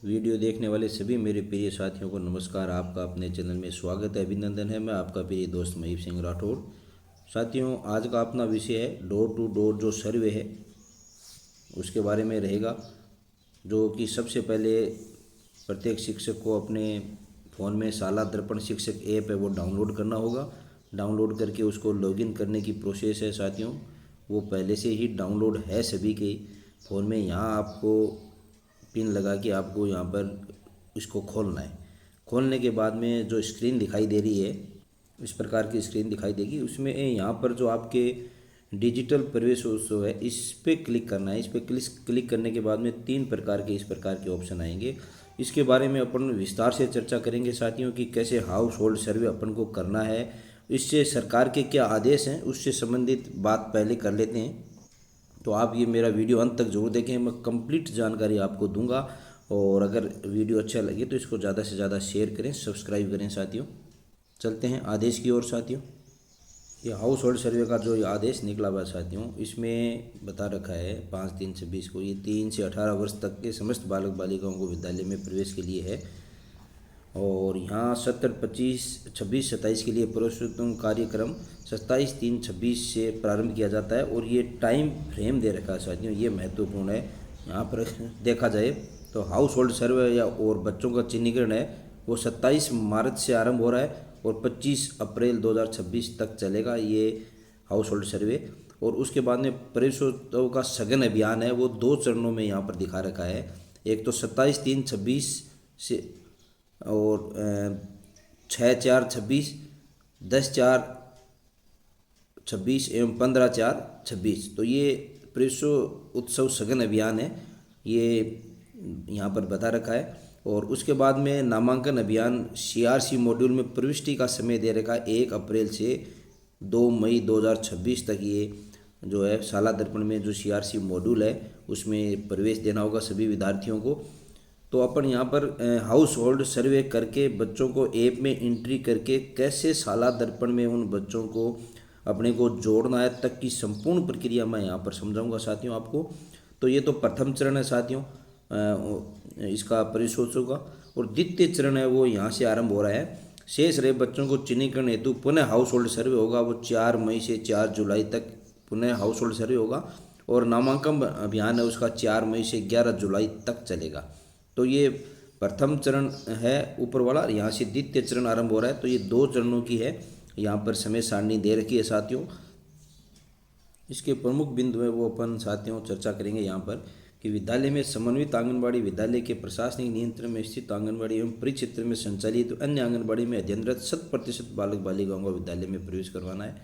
Video देखने वाले सभी मेरे प्रिय साथियों को नमस्कार। आपका अपने चैनल में स्वागत है, अभिनंदन है। मैं आपका प्रिय दोस्त महीप सिंह राठौड़। साथियों, आज का अपना विषय है डोर टू डोर जो सर्वे है उसके बारे में रहेगा। जो कि सबसे पहले प्रत्येक शिक्षक को अपने फ़ोन में शाला दर्पण शिक्षक ऐप है वो डाउनलोड करना होगा। डाउनलोड करके उसको लॉगिन करने की प्रोसेस है साथियों, वो पहले से ही डाउनलोड है सभी के फ़ोन में। यहाँ आपको पिन लगा के आपको यहाँ पर इसको खोलना है। खोलने के बाद में जो स्क्रीन दिखाई दे रही है, इस प्रकार की स्क्रीन दिखाई देगी। उसमें यहाँ पर जो आपके डिजिटल प्रवेश उत्सव है इस पर क्लिक करना है। इस पर क्लिक करने के बाद में तीन प्रकार के इस प्रकार के ऑप्शन आएंगे। इसके बारे में अपन विस्तार से चर्चा करेंगे साथियों कि कैसे हाउस होल्ड सर्वे अपन को करना है, इससे सरकार के क्या आदेश हैं उससे संबंधित बात पहले कर लेते हैं। तो आप ये मेरा वीडियो अंत तक जरूर देखें, मैं कंप्लीट जानकारी आपको दूंगा। और अगर वीडियो अच्छा लगे तो इसको ज़्यादा से ज़्यादा शेयर करें, सब्सक्राइब करें साथियों। चलते हैं आदेश की ओर साथियों। ये हाउस होल्ड सर्वे का जो ये आदेश निकला हुआ साथियों, इसमें बता रखा है 5/3/26 को ये 3 से 18 वर्ष तक के समस्त बालक बालिकाओं को विद्यालय में प्रवेश के लिए है। और यहाँ 17/25/26/27 के लिए पुरुषोत्तम कार्यक्रम 27/3/26 से प्रारंभ किया जाता है। और ये टाइम फ्रेम दे रखा है साथियों, ये महत्वपूर्ण है। यहाँ पर देखा जाए तो हाउस होल्ड सर्वे या और बच्चों का चिन्हीकरण है वो 27 मार्च से आरंभ हो रहा है और 25 अप्रैल 2026 तक चलेगा ये हाउस होल्ड सर्वे। और उसके बाद में प्रवेशोत्सव का सघन अभियान है वो 2 चरणों में यहाँ पर दिखा रखा है। एक तो 27/3/26 से और 6/4/26, 10/4/26 एवं 15/4/26। तो ये प्रवेशोत्सव उत्सव सघन अभियान है, ये यहाँ पर बता रखा है। और उसके बाद में नामांकन अभियान CRC मॉड्यूल में प्रविष्टि का समय दे रखा है 1 अप्रैल से 2 मई 2026 तक। ये जो है शाला दर्पण में जो CRC मॉड्यूल है उसमें प्रवेश देना होगा सभी विद्यार्थियों को। तो अपन यहाँ पर हाउस होल्ड सर्वे करके बच्चों को ऐप में एंट्री करके कैसे शाला दर्पण में उन बच्चों को अपने को जोड़ना है तक की संपूर्ण प्रक्रिया मैं यहाँ पर समझाऊंगा साथियों आपको। तो ये तो प्रथम चरण है साथियों इसका प्रवेशोत्सव का। और द्वितीय चरण है वो यहाँ से आरंभ हो रहा है। शेष रहे बच्चों को चिन्हीकरण हेतु पुनः हाउस होल्ड सर्वे होगा, वो 4 मई से 4 जुलाई तक पुनः हाउस होल्ड सर्वे होगा। और नामांकन अभियान है उसका 4 मई से 11 जुलाई तक चलेगा। तो ये प्रथम चरण है ऊपर वाला, यहाँ से द्वितीय चरण आरंभ हो रहा है। तो ये 2 चरणों की है, यहाँ पर समय सारणी दे रखी है साथियों। इसके प्रमुख बिंदु है वो अपन साथियों चर्चा करेंगे यहाँ पर कि विद्यालय में समन्वित आंगनबाड़ी विद्यालय के प्रशासनिक नियंत्रण में स्थित आंगनबाड़ी एवं परिक्षेत्र में संचालित अन्य आंगनबाड़ी में अध्ययनरत 100% बालक बालिकाओं को विद्यालय में प्रवेश करवाना है।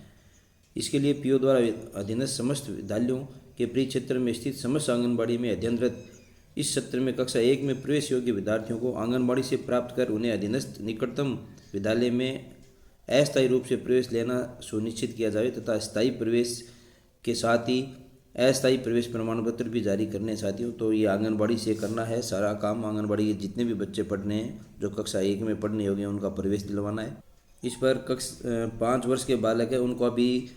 इसके लिए PO द्वारा अधीनस्थ समस्त विद्यालयों के परिक्षेत्र में स्थित समस्त आंगनबाड़ी में अध्ययनरत इस सत्र में कक्षा 1 में प्रवेश योग्य विद्यार्थियों को आंगनबाड़ी से प्राप्त कर उन्हें अधीनस्थ निकटतम विद्यालय में अस्थायी रूप से प्रवेश लेना सुनिश्चित किया जाए तथा स्थायी प्रवेश के साथ ही अस्थायी प्रवेश प्रमाण पत्र भी जारी करने साथियों। तो ये आंगनबाड़ी से करना है सारा काम। आंगनबाड़ी के जितने भी बच्चे पढ़ने हैं जो कक्षा 1 में पढ़ने योग्य उनका प्रवेश दिलवाना है। इस पर 5 वर्ष के बालक है उनको अभी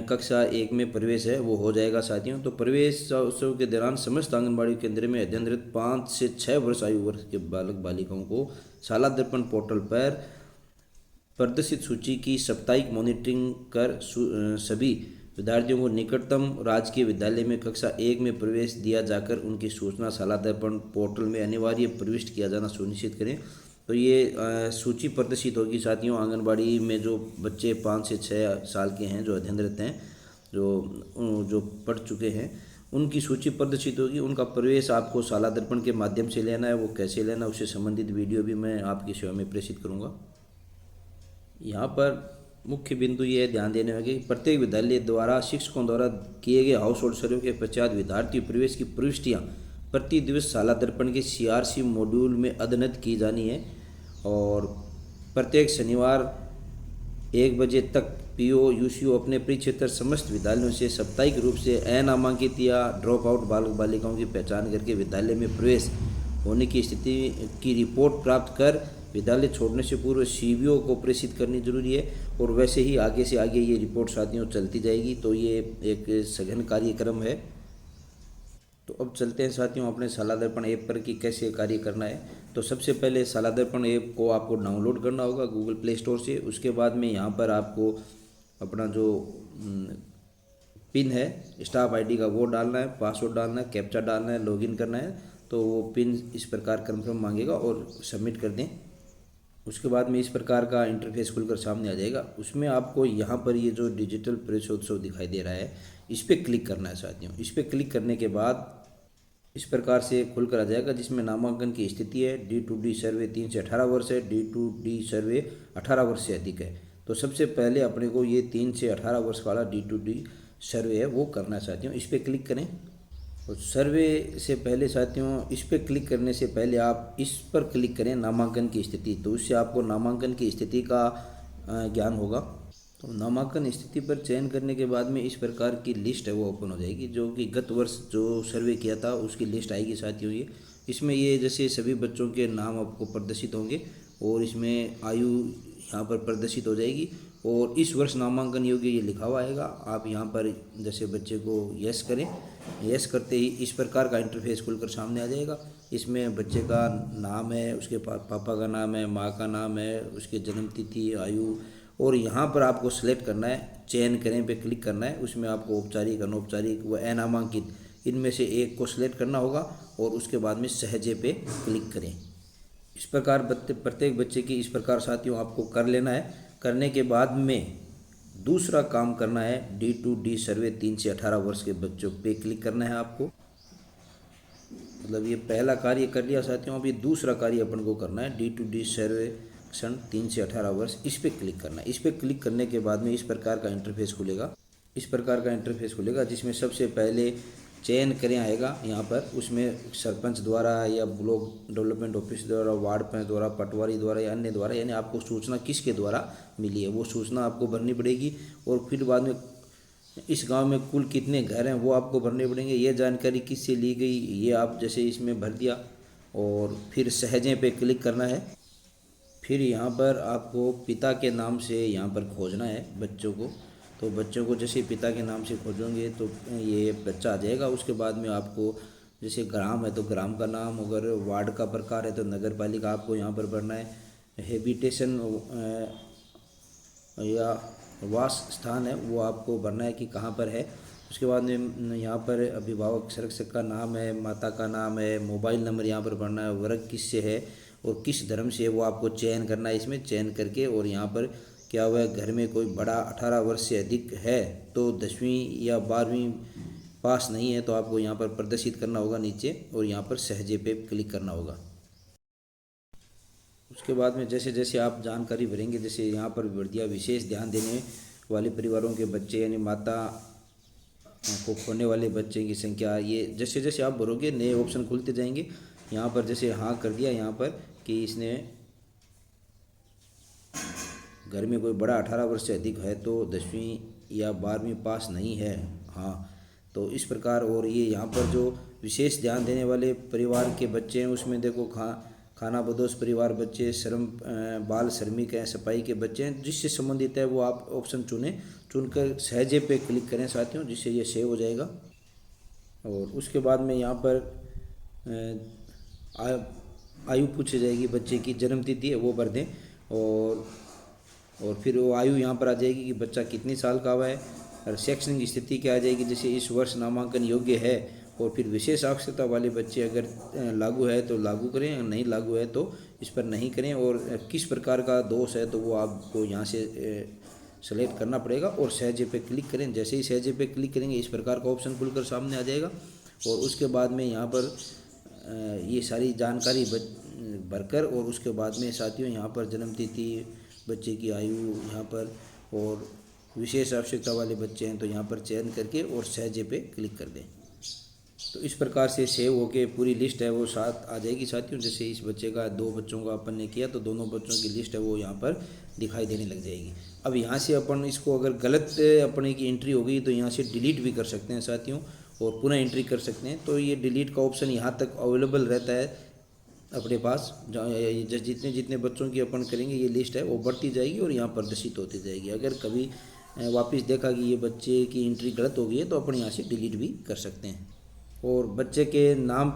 कक्षा 1 में प्रवेश है वो हो जाएगा साथियों। तो प्रवेश उत्सव के दौरान समस्त आंगनबाड़ी केंद्र में अध्ययनरत 5 से 6 वर्ष आयु वर्ष के बालक बालिकाओं को शाला दर्पण पोर्टल पर प्रदर्शित सूची की साप्ताहिक मॉनिटरिंग कर सभी विद्यार्थियों को निकटतम राजकीय विद्यालय में कक्षा 1 में प्रवेश दिया जाकर उनकी सूचना शाला दर्पण पोर्टल में अनिवार्य प्रविष्ट किया जाना सुनिश्चित करें। तो ये सूची प्रदर्शित होगी साथियों। आंगनबाड़ी में जो बच्चे 5 से 6 साल के हैं जो अध्ययनरत हैं जो पढ़ चुके हैं उनकी सूची प्रदर्शित होगी। उनका प्रवेश आपको शाला दर्पण के माध्यम से लेना है, वो कैसे लेना है उससे संबंधित वीडियो भी मैं आपकी सेवा में प्रेषित करूँगा। यहाँ पर मुख्य बिंदु ये ध्यान देने होगा कि प्रत्येक विद्यालय द्वारा शिक्षकों द्वारा किए गए हाउस होल्ड सर्वे के पश्चात विद्यार्थी प्रवेश की प्रविष्टियाँ प्रति दिवस शाला दर्पण के CRC मॉड्यूल में अद्यतन की जानी है। और प्रत्येक शनिवार 1 बजे तक PO UCO अपने परिक्षेत्र समस्त विद्यालयों से साप्ताहिक रूप से अनामांकित या ड्रॉप आउट बालक बालिकाओं की पहचान करके विद्यालय में प्रवेश होने की स्थिति की रिपोर्ट प्राप्त कर विद्यालय छोड़ने से पूर्व CBO को प्रेषित करनी जरूरी है। और वैसे ही आगे से आगे ये रिपोर्ट साथियों चलती जाएगी। तो ये एक सघन कार्यक्रम है। तो अब चलते हैं साथियों अपने शाला दर्पण ऐप पर कि कैसे कार्य करना है। तो सबसे पहले शाला दर्पण ऐप को आपको डाउनलोड करना होगा गूगल प्ले स्टोर से। उसके बाद में यहाँ पर आपको अपना जो पिन है स्टाफ आईडी का वो डालना है, पासवर्ड डालना है, कैप्चा डालना है, लॉगिन करना है। तो वो पिन इस प्रकार कंफर्म मांगेगा और सबमिट कर दें। उसके बाद में इस प्रकार का इंटरफेस खुलकर सामने आ जाएगा। उसमें आपको यहाँ पर ये जो डिजिटल प्रवेशोत्सव दिखाई दे रहा है इस पर क्लिक करना है साथियों। इस पर क्लिक करने के बाद इस प्रकार से खुलकर आ जाएगा, जिसमें नामांकन की स्थिति है D2D सर्वे 3 से 18 वर्ष है, D2D सर्वे 18 वर्ष से अधिक है। तो सबसे पहले अपने को ये 3 से 18 वर्ष वाला D2D सर्वे है वो करना है साथियों। इस पर क्लिक करें। और सर्वे से पहले साथियों इस पर क्लिक करने से पहले आप इस पर क्लिक करें नामांकन की स्थिति। तो उससे आपको नामांकन की स्थिति का ज्ञान होगा। तो नामांकन स्थिति पर चयन करने के बाद में इस प्रकार की लिस्ट है वो ओपन हो जाएगी, जो कि गत वर्ष जो सर्वे किया था उसकी लिस्ट आएगी साथियों। ये इसमें ये जैसे सभी बच्चों के नाम आपको प्रदर्शित होंगे और इसमें आयु यहाँ पर प्रदर्शित हो जाएगी और इस वर्ष नामांकन योग्य ये लिखा हुआ आएगा। आप यहाँ पर जैसे बच्चे को यस करें, यस करते ही इस प्रकार का इंटरफेस खुलकर सामने आ जाएगा। इसमें बच्चे का नाम है, उसके पापा का नाम है, माँ का नाम है, उसकी जन्म तिथि, आयु, और यहाँ पर आपको सेलेक्ट करना है, चयन करें पे क्लिक करना है। उसमें आपको औपचारिक, अनौपचारिक व अनामांकित इनमें से एक को सिलेक्ट करना होगा और उसके बाद में सहजे पे क्लिक करें। इस प्रकार प्रत्येक बच्चे की इस प्रकार साथियों आपको कर लेना है। करने के बाद में दूसरा काम करना है D2D सर्वे 3 से 18 वर्ष के बच्चों पे क्लिक करना है आपको। मतलब ये पहला कार्य कर लिया साथियों। अभी दूसरा कार्य अपन को करना है D2D सर्वे 3 से 18 वर्ष, इस पर क्लिक करना है। इस पर क्लिक करने के बाद में इस प्रकार का इंटरफेस खुलेगा। इस प्रकार का इंटरफेस खुलेगा जिसमें सबसे पहले चयन करें आएगा यहाँ पर। उसमें सरपंच द्वारा या ब्लॉक डेवलपमेंट ऑफिस द्वारा, वार्ड पंच द्वारा, पटवारी द्वारा या अन्य द्वारा, यानी आपको सूचना किसके द्वारा मिली है वो सूचना आपको भरनी पड़ेगी। और फिर बाद में इस गांव में कुल कितने घर हैं वो आपको भरने पड़ेंगे। ये जानकारी किससे ली गई ये आप जैसे इसमें भर दिया और फिर सहजे पे क्लिक करना है। फिर यहाँ पर आपको पिता के नाम से यहाँ पर खोजना है बच्चों को। तो बच्चों को जैसे पिता के नाम से खोजोगे तो ये बच्चा आ जाएगा। उसके बाद में आपको जैसे ग्राम है तो ग्राम का नाम, अगर वार्ड का प्रकार है तो नगर पालिका आपको यहाँ पर भरना है। हैबिटेशन या वास स्थान है वो आपको भरना है कि कहाँ पर है। उसके बाद में यहाँ पर अभिभावक संरक्षक का नाम है, माता का नाम है, मोबाइल नंबर यहाँ पर भरना है, वर्ग किससे है और किस धर्म से है वो आपको चयन करना है। इसमें चयन करके और यहाँ पर क्या हुआ है, घर में कोई बड़ा 18 वर्ष से अधिक है तो 10वीं या 12वीं पास नहीं है तो आपको यहाँ पर प्रदर्शित करना होगा नीचे और यहाँ पर सहजे पे क्लिक करना होगा। उसके बाद में जैसे जैसे आप जानकारी भरेंगे, जैसे यहाँ पर भर दिया विशेष ध्यान देने वाले परिवारों के बच्चे, यानी माता को खोने वाले बच्चे की संख्या, ये जैसे जैसे आप भरोगे नए ऑप्शन खुलते जाएंगे। यहाँ पर जैसे हाँ कर दिया यहाँ पर कि इसने घर में कोई बड़ा 18 वर्ष से अधिक है तो 10वीं या 12वीं पास नहीं है, हाँ, तो इस प्रकार। और ये यहाँ पर जो विशेष ध्यान देने वाले परिवार के बच्चे हैं उसमें देखो खाना बदोश परिवार बच्चे, श्रम बाल श्रमिक हैं, सफाई के बच्चे हैं, जिससे संबंधित है वो आप ऑप्शन चुनकर सहजे पे क्लिक करें साथियों, जिससे ये सेव हो जाएगा। और उसके बाद में यहाँ पर आयु पूछी जाएगी बच्चे की, जन्म तिथि है वो भर दें और फिर वो आयु यहाँ पर आ जाएगी कि बच्चा कितने साल का हुआ है। और शैक्षणिक स्थिति क्या आ जाएगी, जैसे इस वर्ष नामांकन योग्य है। और फिर विशेष आवश्यकता वाले बच्चे अगर लागू है तो लागू करें, नहीं लागू है तो इस पर नहीं करें। और किस प्रकार का दोष है तो वो आपको यहाँ से सेलेक्ट करना पड़ेगा और सहजे पे क्लिक करें। जैसे ही सहजे पे क्लिक करेंगे इस प्रकार का ऑप्शन खुलकर सामने आ जाएगा। और उसके बाद में यहाँ पर ये सारी जानकारी भरकर और उसके बाद में साथियों यहाँ पर जन्म तिथि, बच्चे की आयु यहाँ पर, और विशेष आवश्यकता वाले बच्चे हैं तो यहाँ पर चयन करके और सहजे पे क्लिक कर दें। तो इस प्रकार से सेव होके पूरी लिस्ट है वो साथ आ जाएगी साथियों। जैसे इस बच्चे का 2 बच्चों का अपन ने किया तो दोनों बच्चों की लिस्ट है वो यहाँ पर दिखाई देने लग जाएगी। अब यहाँ से अपन इसको अगर गलत अपने की एंट्री हो गई तो यहाँ से डिलीट भी कर सकते हैं साथियों और पुनः एंट्री कर सकते हैं। तो ये डिलीट का ऑप्शन यहाँ तक अवेलेबल रहता है अपने पास। जितने जितने बच्चों की अपन करेंगे ये लिस्ट है वो बढ़ती जाएगी और यहाँ प्रदर्शित होती जाएगी। अगर कभी वापस देखा कि ये बच्चे की एंट्री गलत हो गई है तो अपन यहाँ से डिलीट भी कर सकते हैं। और बच्चे के नाम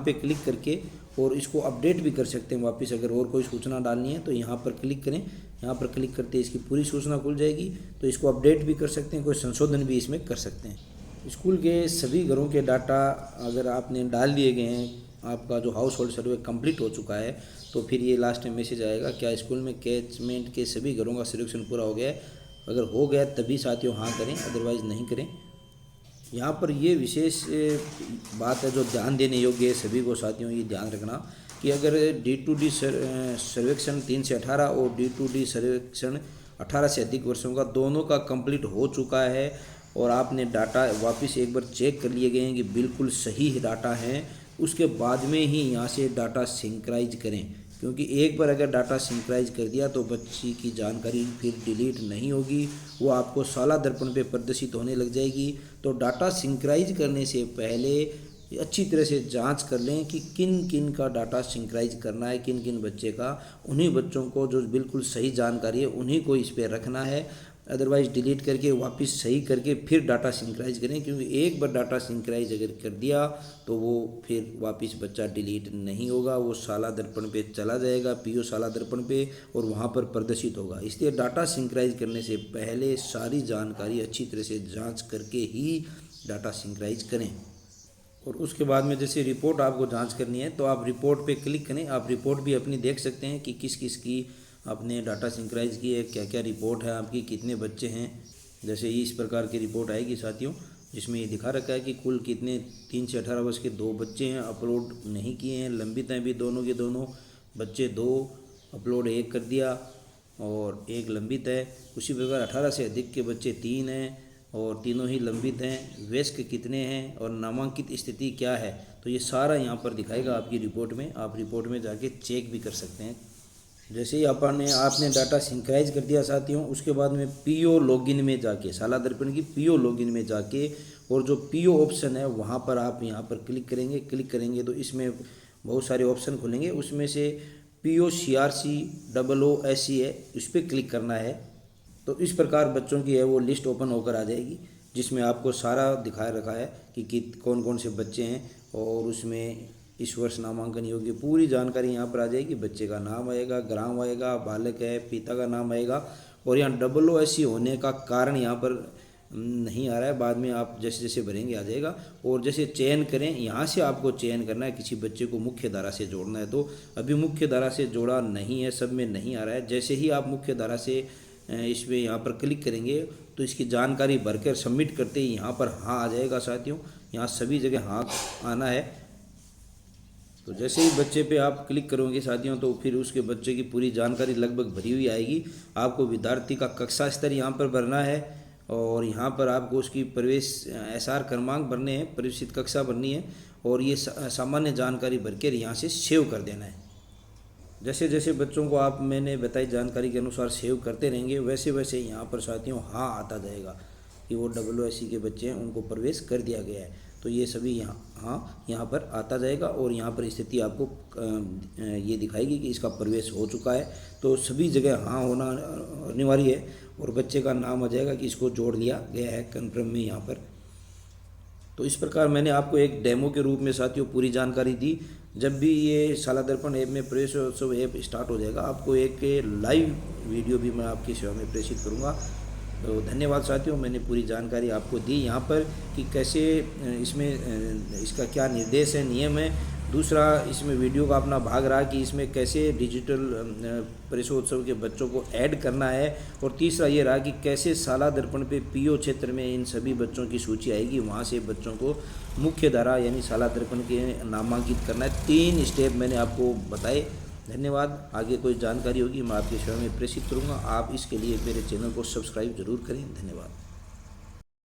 पे क्लिक करके और इसको अपडेट भी कर सकते हैं वापस। अगर और कोई सूचना डालनी है तो यहाँ पर क्लिक करें, यहाँ पर क्लिक करते ही इसकी पूरी सूचना खुल जाएगी। तो इसको अपडेट भी कर सकते हैं, कोई संशोधन भी इसमें कर सकते हैं। स्कूल के सभी घरों के डाटा अगर आपने डाल दिए गए हैं, आपका जो हाउस होल्ड सर्वे कंप्लीट हो चुका है, तो फिर ये लास्ट में मैसेज आएगा, क्या स्कूल में कैचमेंट के सभी घरों का सर्वेक्षण पूरा हो गया है। अगर हो गया तभी साथियों हाँ करें, अदरवाइज़ नहीं करें। यहाँ पर ये विशेष बात है जो ध्यान देने योग्य है सभी को साथियों, ये ध्यान रखना कि अगर D2D सर्वेक्षण 3 से 18 और D2D सर्वेक्षण 18 से अधिक वर्षों का दोनों का कंप्लीट हो चुका है और आपने डाटा वापस एक बार चेक कर लिए गए हैं कि बिल्कुल सही डाटा हैं, उसके बाद में ही यहाँ से डाटा सिंक्राइज करें। क्योंकि एक बार अगर डाटा सिंक्राइज कर दिया तो बच्ची की जानकारी फिर डिलीट नहीं होगी, वो आपको साला दर्पण पे प्रदर्शित होने लग जाएगी। तो डाटा सिंक्राइज करने से पहले अच्छी तरह से जांच कर लें कि किन किन का डाटा सिंक्राइज करना है, किन किन बच्चे का। उन्हीं बच्चों को जो बिल्कुल सही जानकारी है उन्हीं को इस पर रखना है, अदरवाइज़ डिलीट करके वापस सही करके फिर डाटा सिंक्राइज करें। क्योंकि एक बार डाटा सिंक्राइज अगर कर दिया तो वो फिर वापस बच्चा डिलीट नहीं होगा, वो साला दर्पण पे चला जाएगा, पीओ साला दर्पण पे, और वहाँ पर प्रदर्शित होगा। इसलिए डाटा सिंक्राइज करने से पहले सारी जानकारी अच्छी तरह से जांच करके ही डाटा सिंक्राइज करें। और उसके बाद में जैसे रिपोर्ट आपको जांच करनी है तो आप रिपोर्ट पे क्लिक करें। आप रिपोर्ट भी अपनी देख सकते हैं कि किस किस की आपने डाटा सिंक्राइज की है, क्या क्या रिपोर्ट है आपकी, कितने बच्चे हैं। जैसे इस प्रकार की रिपोर्ट आएगी साथियों, जिसमें ये दिखा रखा है कि कुल कितने 3 से 18 वर्ष के 2 बच्चे हैं, अपलोड नहीं किए हैं, लंबित हैं भी दोनों के दोनों बच्चे, 2 अपलोड 1 कर दिया और 1 लंबित है। उसी प्रकार 18 से अधिक के बच्चे 3 हैं और तीनों ही लंबित हैं। वयस्क कितने हैं और नामांकित स्थिति क्या है, तो ये सारा यहाँ पर दिखाएगा आपकी रिपोर्ट में। आप रिपोर्ट में जाके चेक भी कर सकते हैं। जैसे ही आपने डाटा सिंक्राइज कर दिया साथियों, उसके बाद में पीओ लॉगिन में जाके, साला दर्पण की पीओ लॉगिन में जाके, और जो पीओ ऑप्शन है वहाँ पर आप यहाँ पर क्लिक करेंगे। क्लिक करेंगे तो इसमें बहुत सारे ऑप्शन खुलेंगे, उसमें से पीओ CRC OOSE है, उस पर क्लिक करना है। तो इस प्रकार बच्चों की है वो लिस्ट ओपन होकर आ जाएगी, जिसमें आपको सारा दिखा रखा है कि कौन कौन से बच्चे हैं, और उसमें इस वर्ष नामांकन योग्य पूरी जानकारी यहाँ पर आ जाएगी। बच्चे का नाम आएगा, ग्राम आएगा, बालक है, पिता का नाम आएगा, और यहाँ OOSE होने का कारण यहाँ पर नहीं आ रहा है, बाद में आप जैसे जैसे भरेंगे आ जाएगा। और जैसे चयन करें, यहाँ से आपको चयन करना है, किसी बच्चे को मुख्य धारा से जोड़ना है। तो अभी मुख्य धारा से जोड़ा नहीं है, सब में नहीं आ रहा है। जैसे ही आप मुख्य धारा से इसमें यहाँ पर क्लिक करेंगे तो इसकी जानकारी भरकर सबमिट करते ही यहाँ पर हाँ आ जाएगा साथियों। यहाँ सभी जगह हाँ आना है। तो जैसे ही बच्चे पे आप क्लिक करोगे साथियों, तो फिर उसके बच्चे की पूरी जानकारी लगभग भरी हुई आएगी। आपको विद्यार्थी का कक्षा स्तर यहाँ पर भरना है, और यहाँ पर आपको उसकी प्रवेश SR क्रमांक भरने हैं, प्रवेशित कक्षा भरनी है, और ये सामान्य जानकारी भरकर यहाँ से सेव कर देना है। जैसे जैसे बच्चों को आप मैंने बताई जानकारी के अनुसार सेव करते रहेंगे, वैसे वैसे यहाँ पर साथियों हाँ आता जाएगा कि वो OOSE के बच्चे हैं, उनको प्रवेश कर दिया गया है। तो ये सभी यहाँ पर आता जाएगा, और यहाँ पर स्थिति आपको ये दिखाएगी कि इसका प्रवेश हो चुका है। तो सभी जगह हाँ होना अनिवार्य है, और बच्चे का नाम आ जाएगा कि इसको जोड़ लिया गया है कन्फर्म में यहाँ पर। तो इस प्रकार मैंने आपको एक डेमो के रूप में साथियों पूरी जानकारी दी। जब भी ये साला दर्पण ऐप में प्रवेशोत्सव ऐप स्टार्ट हो जाएगा, आपको एक लाइव वीडियो भी मैं आपकी सेवा में प्रेषित करूँगा। तो धन्यवाद साथियों, मैंने पूरी जानकारी आपको दी यहाँ पर कि कैसे इसमें इसका क्या निर्देश है, नियम है। दूसरा, इसमें वीडियो का अपना भाग रहा कि इसमें कैसे डिजिटल प्रवेशोत्सव के बच्चों को ऐड करना है। और तीसरा ये रहा कि कैसे साला दर्पण पे पीओ क्षेत्र में इन सभी बच्चों की सूची आएगी, वहाँ से बच्चों को मुख्य धारा यानी साला दर्पण के नामांकित करना है। 3 स्टेप मैंने आपको बताए। धन्यवाद। आगे कोई जानकारी होगी मैं आपकी सेवा में प्रेषित करूँगा। आप इसके लिए मेरे चैनल को सब्सक्राइब जरूर करें। धन्यवाद।